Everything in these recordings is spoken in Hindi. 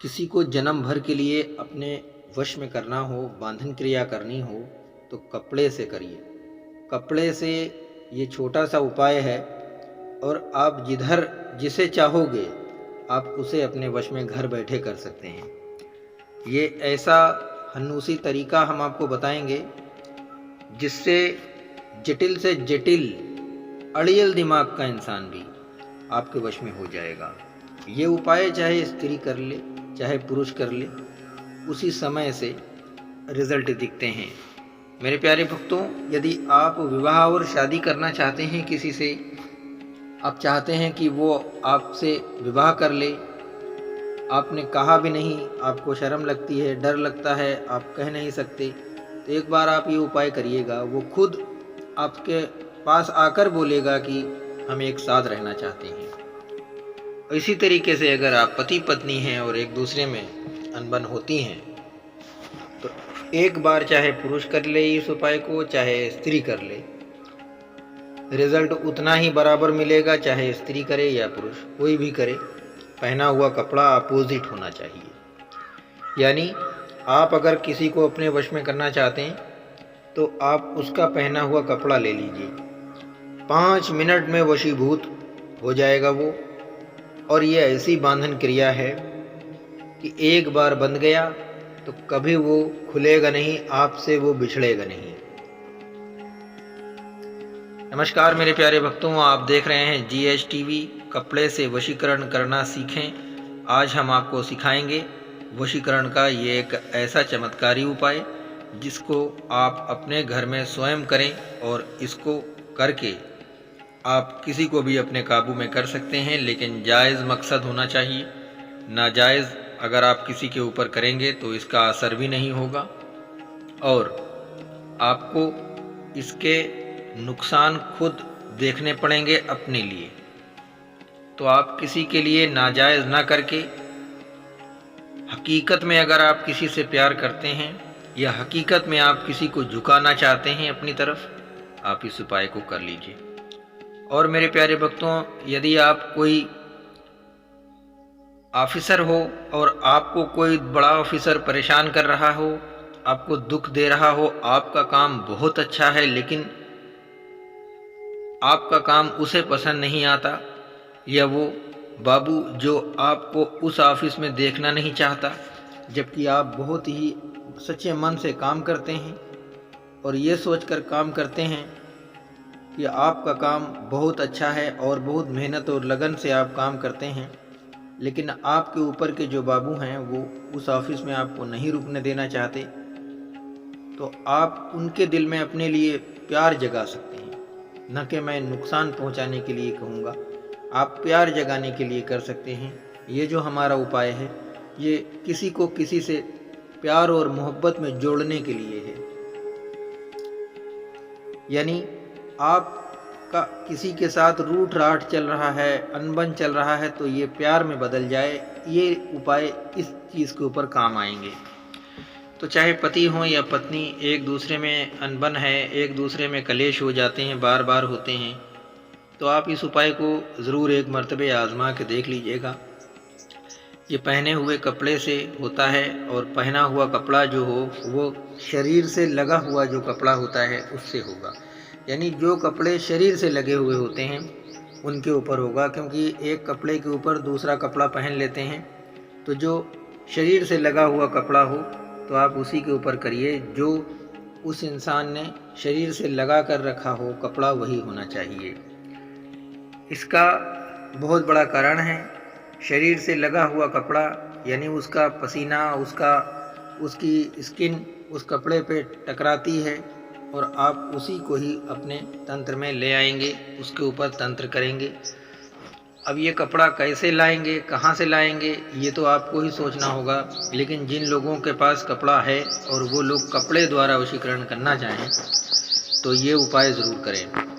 किसी को जन्म भर के लिए अपने वश में करना हो, बांधन क्रिया करनी हो तो कपड़े से करिए। कपड़े से ये छोटा सा उपाय है और आप जिधर जिसे चाहोगे आप उसे अपने वश में घर बैठे कर सकते हैं। ये ऐसा हनूसी तरीका हम आपको बताएंगे जिससे जटिल से जटिल अड़ियल दिमाग का इंसान भी आपके वश में हो जाएगा। ये उपाय चाहे स्त्री कर ले चाहे पुरुष कर ले, उसी समय से रिजल्ट दिखते हैं। मेरे प्यारे भक्तों, यदि आप विवाह और शादी करना चाहते हैं किसी से, आप चाहते हैं कि वो आपसे विवाह कर ले, आपने कहा भी नहीं, आपको शर्म लगती है, डर लगता है, आप कह नहीं सकते, तो एक बार आप ये उपाय करिएगा। वो खुद आपके पास आकर बोलेगा कि हम एक साथ रहना चाहते हैं। इसी तरीके से अगर आप पति पत्नी हैं और एक दूसरे में अनबन होती हैं तो एक बार चाहे पुरुष कर ले इस उपाय को, चाहे स्त्री कर ले, रिजल्ट उतना ही बराबर मिलेगा, चाहे स्त्री करे या पुरुष, कोई भी करे। पहना हुआ कपड़ा अपोजिट होना चाहिए। यानी आप अगर किसी को अपने वश में करना चाहते हैं तो आप उसका पहना हुआ कपड़ा ले लीजिए, 5 मिनट में वशीभूत हो जाएगा वो। और ये ऐसी बांधन क्रिया है कि एक बार बंध गया तो कभी वो खुलेगा नहीं, आपसे वो बिछड़ेगा नहीं। नमस्कार मेरे प्यारे भक्तों, आप देख रहे हैं GH TV। कपड़े से वशीकरण करना सीखें। आज हम आपको सिखाएंगे वशीकरण का ये एक ऐसा चमत्कारी उपाय जिसको आप अपने घर में स्वयं करें और इसको करके आप किसी को भी अपने काबू में कर सकते हैं, लेकिन जायज़ मकसद होना चाहिए। नाजायज़ अगर आप किसी के ऊपर करेंगे तो इसका असर भी नहीं होगा और आपको इसके नुकसान खुद देखने पड़ेंगे अपने लिए। तो आप किसी के लिए नाजायज़ ना करके, हकीकत में अगर आप किसी से प्यार करते हैं या हकीकत में आप किसी को झुकाना चाहते हैं अपनी तरफ, आप इस उपाय को कर लीजिए। और मेरे प्यारे भक्तों, यदि आप कोई ऑफिसर हो और आपको कोई बड़ा ऑफिसर परेशान कर रहा हो, आपको दुख दे रहा हो, आपका काम बहुत अच्छा है लेकिन आपका काम उसे पसंद नहीं आता, या वो बाबू जो आपको उस ऑफिस में देखना नहीं चाहता, जबकि आप बहुत ही सच्चे मन से काम करते हैं और ये सोचकर काम करते हैं कि आपका काम बहुत अच्छा है और बहुत मेहनत और लगन से आप काम करते हैं, लेकिन आपके ऊपर के जो बाबू हैं वो उस ऑफिस में आपको नहीं रुकने देना चाहते, तो आप उनके दिल में अपने लिए प्यार जगा सकते हैं। न कि मैं नुकसान पहुंचाने के लिए कहूँगा, आप प्यार जगाने के लिए कर सकते हैं। ये जो हमारा उपाय है ये किसी को किसी से प्यार और मोहब्बत में जोड़ने के लिए है। यानी आपका किसी के साथ रूठ राठ चल रहा है, अनबन चल रहा है, तो ये प्यार में बदल जाए। ये उपाय इस चीज़ के ऊपर काम आएंगे। तो चाहे पति हो या पत्नी, एक दूसरे में अनबन है, एक दूसरे में कलेश हो जाते हैं, बार बार होते हैं, तो आप इस उपाय को ज़रूर एक मर्तबे आजमा के देख लीजिएगा। ये पहने हुए कपड़े से होता है और पहना हुआ कपड़ा जो हो वो शरीर से लगा हुआ जो कपड़ा होता है उससे होगा। यानी जो कपड़े शरीर से लगे हुए होते हैं उनके ऊपर होगा, क्योंकि एक कपड़े के ऊपर दूसरा कपड़ा पहन लेते हैं, तो जो शरीर से लगा हुआ कपड़ा हो तो आप उसी के ऊपर करिए। जो उस इंसान ने शरीर से लगा कर रखा हो कपड़ा, वही होना चाहिए। इसका बहुत बड़ा कारण है, शरीर से लगा हुआ कपड़ा यानी उसका पसीना, उसकी स्किन उस कपड़े पे टकराती है और आप उसी को ही अपने तंत्र में ले आएंगे, उसके ऊपर तंत्र करेंगे। अब ये कपड़ा कैसे लाएंगे, कहाँ से लाएंगे, ये तो आपको ही सोचना होगा, लेकिन जिन लोगों के पास कपड़ा है और वो लोग कपड़े द्वारा वशीकरण करना चाहें तो ये उपाय ज़रूर करें।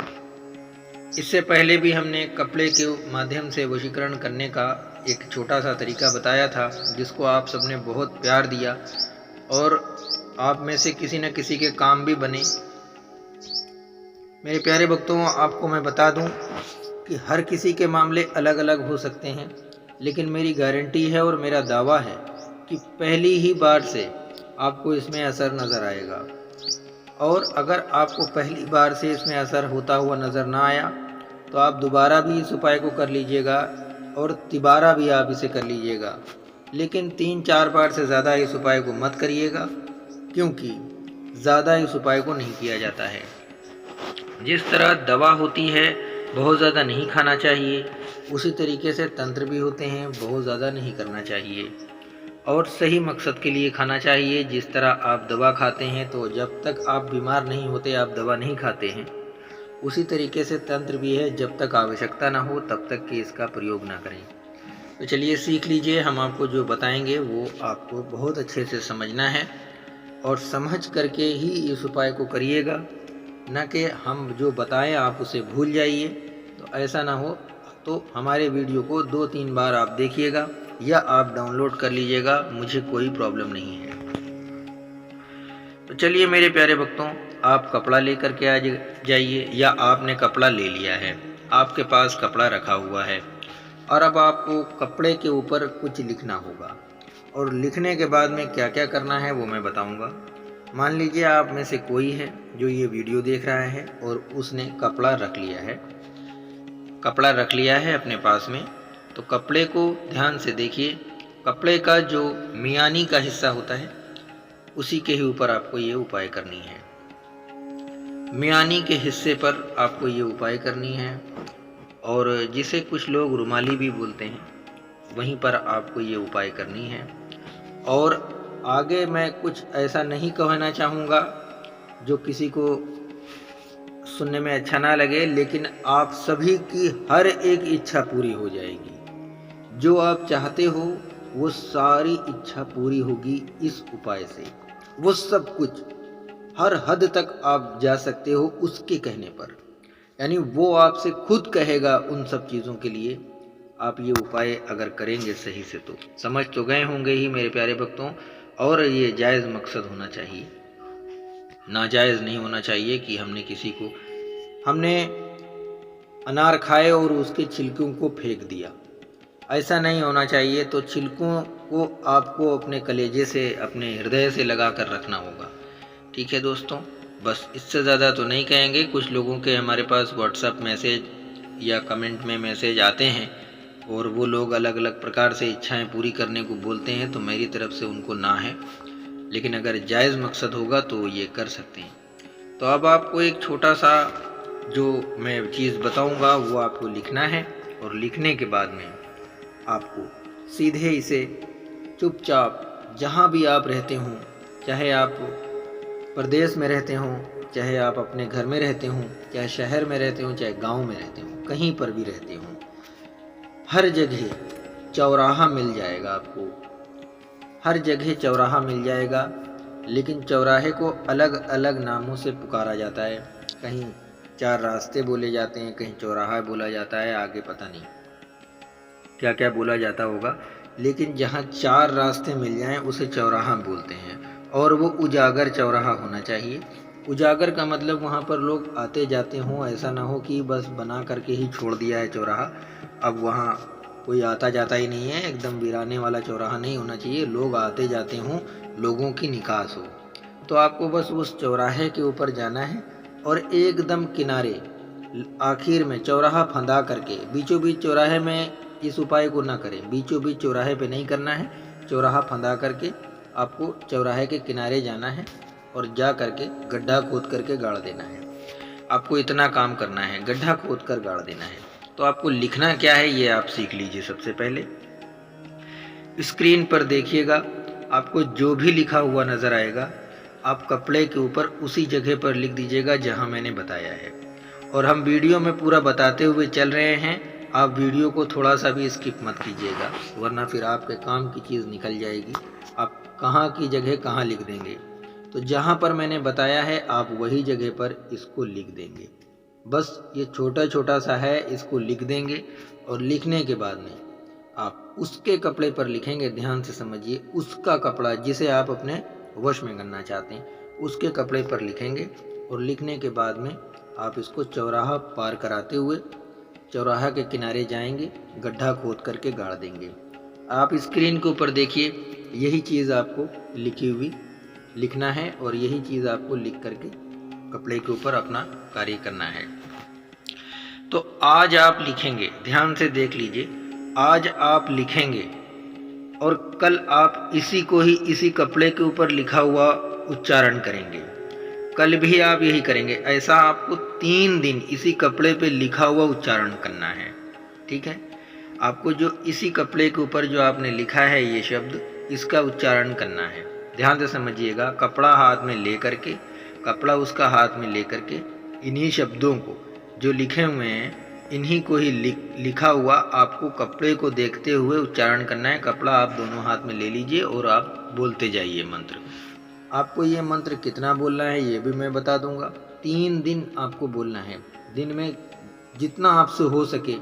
इससे पहले भी हमने कपड़े के माध्यम से वशीकरण करने का एक छोटा सा तरीका बताया था, जिसको आप सबने बहुत प्यार दिया और आप में से किसी न किसी के काम भी बने। मेरे प्यारे भक्तों, आपको मैं बता दूं कि हर किसी के मामले अलग अलग हो सकते हैं, लेकिन मेरी गारंटी है और मेरा दावा है कि पहली ही बार से आपको इसमें असर नज़र आएगा। और अगर आपको पहली बार से इसमें असर होता हुआ नज़र ना आया तो आप दोबारा भी इस उपाय को कर लीजिएगा और तिबारा भी आप इसे कर लीजिएगा, लेकिन 3-4 बार से ज़्यादा इस उपाय को मत करिएगा, क्योंकि ज़्यादा इस उपाय को नहीं किया जाता है। जिस तरह दवा होती है बहुत ज़्यादा नहीं खाना चाहिए, उसी तरीके से तंत्र भी होते हैं, बहुत ज़्यादा नहीं करना चाहिए और सही मकसद के लिए खाना चाहिए। जिस तरह आप दवा खाते हैं तो जब तक आप बीमार नहीं होते आप दवा नहीं खाते हैं, उसी तरीके से तंत्र भी है, जब तक आवश्यकता ना हो तब तक कि इसका प्रयोग ना करें। तो चलिए सीख लीजिए, हम आपको जो बताएंगे वो आपको बहुत अच्छे से समझना है और समझ करके ही इस उपाय को करिएगा, न कि हम जो बताएं आप उसे भूल जाइए। तो ऐसा ना हो तो हमारे वीडियो को 2-3 बार आप देखिएगा या आप डाउनलोड कर लीजिएगा, मुझे कोई प्रॉब्लम नहीं है। तो चलिए मेरे प्यारे भक्तों, आप कपड़ा लेकर के आ जाइए या आपने कपड़ा ले लिया है, आपके पास कपड़ा रखा हुआ है और अब आपको कपड़े के ऊपर कुछ लिखना होगा और लिखने के बाद में क्या क्या करना है वो मैं बताऊंगा। मान लीजिए आप में से कोई है जो ये वीडियो देख रहा है और उसने कपड़ा रख लिया है अपने पास में। तो कपड़े को ध्यान से देखिए, कपड़े का जो मियानी का हिस्सा होता है उसी के ही ऊपर आपको ये उपाय करनी है। मियानी के हिस्से पर आपको ये उपाय करनी है और जिसे कुछ लोग रुमाली भी बोलते हैं, वहीं पर आपको ये उपाय करनी है। और आगे मैं कुछ ऐसा नहीं कहना चाहूँगा जो किसी को सुनने में अच्छा ना लगे, लेकिन आप सभी की हर एक इच्छा पूरी हो जाएगी। जो आप चाहते हो वो सारी इच्छा पूरी होगी इस उपाय से। वो सब कुछ हर हद तक आप जा सकते हो उसके कहने पर, यानी वो आपसे खुद कहेगा उन सब चीज़ों के लिए। आप ये उपाय अगर करेंगे सही से तो समझ तो गए होंगे ही मेरे प्यारे भक्तों। और ये जायज़ मकसद होना चाहिए, नाजायज़ नहीं होना चाहिए कि हमने अनार खाए और उसके छिलकों को फेंक दिया, ऐसा नहीं होना चाहिए। तो छिलकों को आपको अपने कलेजे से, अपने हृदय से लगा कर रखना होगा। ठीक है दोस्तों, बस इससे ज़्यादा तो नहीं कहेंगे। कुछ लोगों के हमारे पास व्हाट्सएप मैसेज या कमेंट में मैसेज आते हैं और वो लोग अलग अलग प्रकार से इच्छाएं पूरी करने को बोलते हैं, तो मेरी तरफ से उनको ना है, लेकिन अगर जायज़ मकसद होगा तो ये कर सकते हैं। तो अब आपको एक छोटा सा जो मैं चीज़ बताऊंगा वो आपको लिखना है और लिखने के बाद में आपको सीधे इसे चुपचाप जहाँ भी आप रहते हों, चाहे आप प्रदेश में रहते हों, चाहे आप अपने घर में रहते हों, चाहे शहर में रहते हों, चाहे गांव में रहते हों, कहीं पर भी रहते हों, हर जगह चौराहा मिल जाएगा आपको, हर जगह चौराहा मिल जाएगा। लेकिन चौराहे को अलग अलग नामों से पुकारा जाता है, कहीं 4 रास्ते बोले जाते हैं, कहीं चौराहा बोला जाता है, आगे पता नहीं क्या क्या बोला जाता होगा, लेकिन जहाँ 4 रास्ते मिल जाएं उसे चौराहा बोलते हैं। और वो उजागर चौराहा होना चाहिए। उजागर का मतलब वहाँ पर लोग आते जाते हों, ऐसा ना हो कि बस बना करके ही छोड़ दिया है चौराहा, अब वहाँ कोई आता जाता ही नहीं है, एकदम वीराने वाला चौराहा नहीं होना चाहिए, लोग आते जाते हों, लोगों की निकास हो। तो आपको बस उस चौराहे के ऊपर जाना है और एकदम किनारे आखिर में चौराहा फंदा करके, बीचों बीच चौराहे में इस उपाय को ना करें, बीचों बीच चौराहे पे नहीं करना है, चौराहा फंदा करके आपको चौराहे के किनारे जाना है और जा करके गड्ढा खोद करके गाड़ देना है। आपको इतना काम करना है, गड्ढा खोद कर गाड़ देना है। तो आपको लिखना क्या है ये आप सीख लीजिए। सबसे पहले स्क्रीन पर देखिएगा, आपको जो भी लिखा हुआ नज़र आएगा आप कपड़े के ऊपर उसी जगह पर लिख दीजिएगा जहां मैंने बताया है। और हम वीडियो में पूरा बताते हुए चल रहे हैं, आप वीडियो को थोड़ा सा भी स्किप मत कीजिएगा, वरना फिर आपके काम की चीज़ निकल जाएगी। आप कहाँ की जगह कहाँ लिख देंगे, तो जहाँ पर मैंने बताया है आप वही जगह पर इसको लिख देंगे। बस ये छोटा छोटा सा है, इसको लिख देंगे और लिखने के बाद में आप उसके कपड़े पर लिखेंगे। ध्यान से समझिए, उसका कपड़ा जिसे आप अपने वश में करना चाहते हैं उसके कपड़े पर लिखेंगे और लिखने के बाद में आप इसको चौराहा पार कराते हुए चौराहा के किनारे जाएंगे, गड्ढा खोद करके गाड़ देंगे। आप स्क्रीन के ऊपर देखिए, यही चीज़ आपको लिखी हुई लिखना है और यही चीज़ आपको लिख करके कपड़े के ऊपर अपना कार्य करना है। तो आज आप लिखेंगे, ध्यान से देख लीजिए, आज आप लिखेंगे और कल आप इसी को ही इसी कपड़े के ऊपर लिखा हुआ उच्चारण करेंगे। कल भी आप यही करेंगे। ऐसा आपको 3 दिन इसी कपड़े पे लिखा हुआ उच्चारण करना है। ठीक है, आपको जो इसी कपड़े के ऊपर जो आपने लिखा है ये शब्द, इसका उच्चारण करना है। ध्यान से समझिएगा, कपड़ा हाथ में ले करके, कपड़ा उसका हाथ में ले करके इन्हीं शब्दों को जो लिखे हुए हैं इन्हीं को ही लिखा हुआ आपको कपड़े को देखते हुए उच्चारण करना है। कपड़ा आप दोनों हाथ में ले लीजिए और आप बोलते जाइए मंत्र। आपको ये मंत्र कितना बोलना है ये भी मैं बता दूंगा। 3 दिन आपको बोलना है। दिन में जितना आपसे हो सके,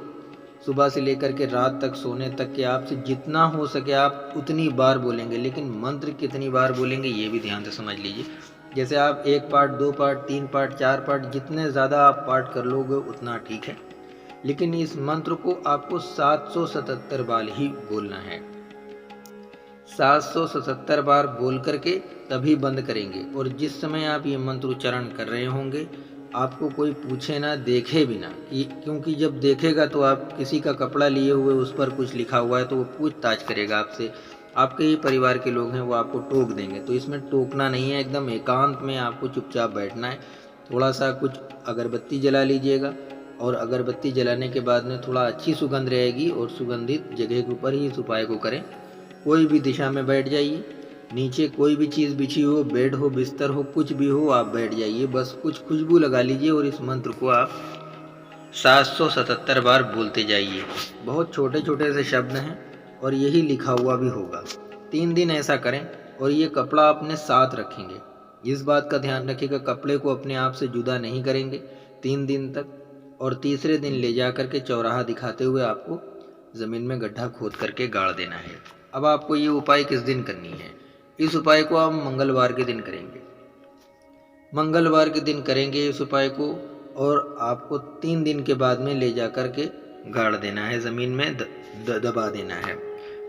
सुबह से लेकर के रात तक सोने तक के आपसे जितना हो सके आप उतनी बार बोलेंगे। लेकिन मंत्र कितनी बार बोलेंगे ये भी ध्यान से समझ लीजिए। जैसे आप 1 पार्ट, 2 पार्ट, 3 पार्ट, 4 पार्ट, जितने ज़्यादा आप पार्ट कर लोगे उतना ठीक है। लेकिन इस मंत्र को आपको 777 बार ही बोलना है। 777 बार बोल करके तभी बंद करेंगे। और जिस समय आप ये मंत्र उच्चारण कर रहे होंगे आपको कोई पूछे ना, देखे भी ना, क्योंकि जब देखेगा तो आप किसी का कपड़ा लिए हुए उस पर कुछ लिखा हुआ है तो वो पूछताछ करेगा आपसे। आपके ही परिवार के लोग हैं, वो आपको टोक देंगे। तो इसमें टोकना नहीं है, एकदम एकांत में आपको चुपचाप बैठना है। थोड़ा सा कुछ अगरबत्ती जला लीजिएगा और अगरबत्ती जलाने के बाद में थोड़ा अच्छी सुगंध रहेगी और सुगंधित जगह के ऊपर ही इस उपाय को करें। कोई भी दिशा में बैठ जाइए, नीचे कोई भी चीज़ बिछी हो, बेड हो, बिस्तर हो, कुछ भी हो, आप बैठ जाइए। बस कुछ खुशबू लगा लीजिए और इस मंत्र को आप 777 बार बोलते जाइए। बहुत छोटे छोटे से शब्द हैं और यही लिखा हुआ भी होगा। 3 दिन ऐसा करें और ये कपड़ा अपने साथ रखेंगे। इस बात का ध्यान रखिएगा, कपड़े को अपने आप से जुदा नहीं करेंगे 3 दिन तक। और तीसरे दिन ले जा करके चौराहा दिखाते हुए आपको ज़मीन में गड्ढा खोद करके गाड़ देना है। अब आपको ये उपाय किस दिन करनी है? इस उपाय को आप मंगलवार के दिन करेंगे। मंगलवार के दिन करेंगे इस उपाय को और आपको 3 दिन के बाद में ले जा कर के गाड़ देना है, ज़मीन में दबा देना है।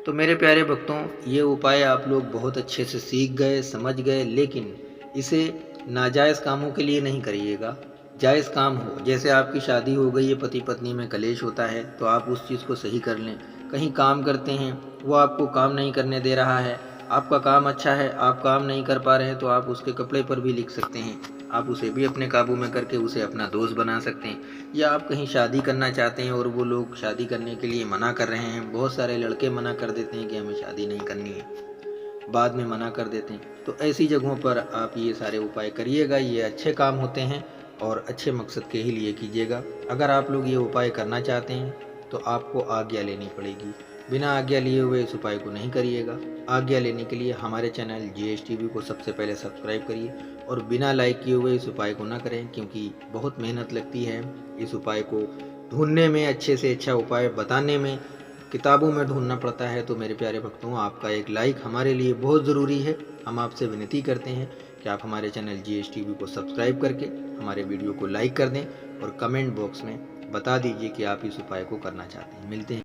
तो मेरे प्यारे भक्तों, ये उपाय आप लोग बहुत अच्छे से सीख गए, समझ गए। लेकिन इसे नाजायज़ कामों के लिए नहीं करिएगा। जायज़ काम हो, जैसे आपकी शादी हो गई है, पति पत्नी में कलेश होता है तो आप उस चीज़ को सही कर लें। कहीं काम करते हैं, वो आपको काम नहीं करने दे रहा है, आपका काम अच्छा है, आप काम नहीं कर पा रहे हैं, तो आप उसके कपड़े पर भी लिख सकते हैं। आप उसे भी अपने काबू में करके उसे अपना दोस्त बना सकते हैं। या आप कहीं शादी करना चाहते हैं और वो लोग शादी करने के लिए मना कर रहे हैं, बहुत सारे लड़के मना कर देते हैं कि हमें शादी नहीं करनी है, बाद में मना कर देते हैं। तो ऐसी जगहों पर आप ये सारे उपाय करिएगा। ये अच्छे काम होते हैं और अच्छे मकसद के ही लिए कीजिएगा। अगर आप लोग ये उपाय करना चाहते हैं तो आपको आज्ञा लेनी पड़ेगी। बिना आज्ञा लिए हुए इस उपाय को नहीं करिएगा। आज्ञा लेने के लिए हमारे चैनल GSTV को सबसे पहले सब्सक्राइब करिए और बिना लाइक किए हुए इस उपाय को ना करें, क्योंकि बहुत मेहनत लगती है इस उपाय को ढूंढने में, अच्छे से अच्छा उपाय बताने में किताबों में ढूंढना पड़ता है। तो मेरे प्यारे भक्तों, आपका एक लाइक हमारे लिए बहुत ज़रूरी है। हम आपसे विनती करते हैं कि आप हमारे चैनल GSTV को सब्सक्राइब करके हमारे वीडियो को लाइक कर दें और कमेंट बॉक्स में बता दीजिए कि आप इस उपाय को करना चाहते हैं। मिलते हैं।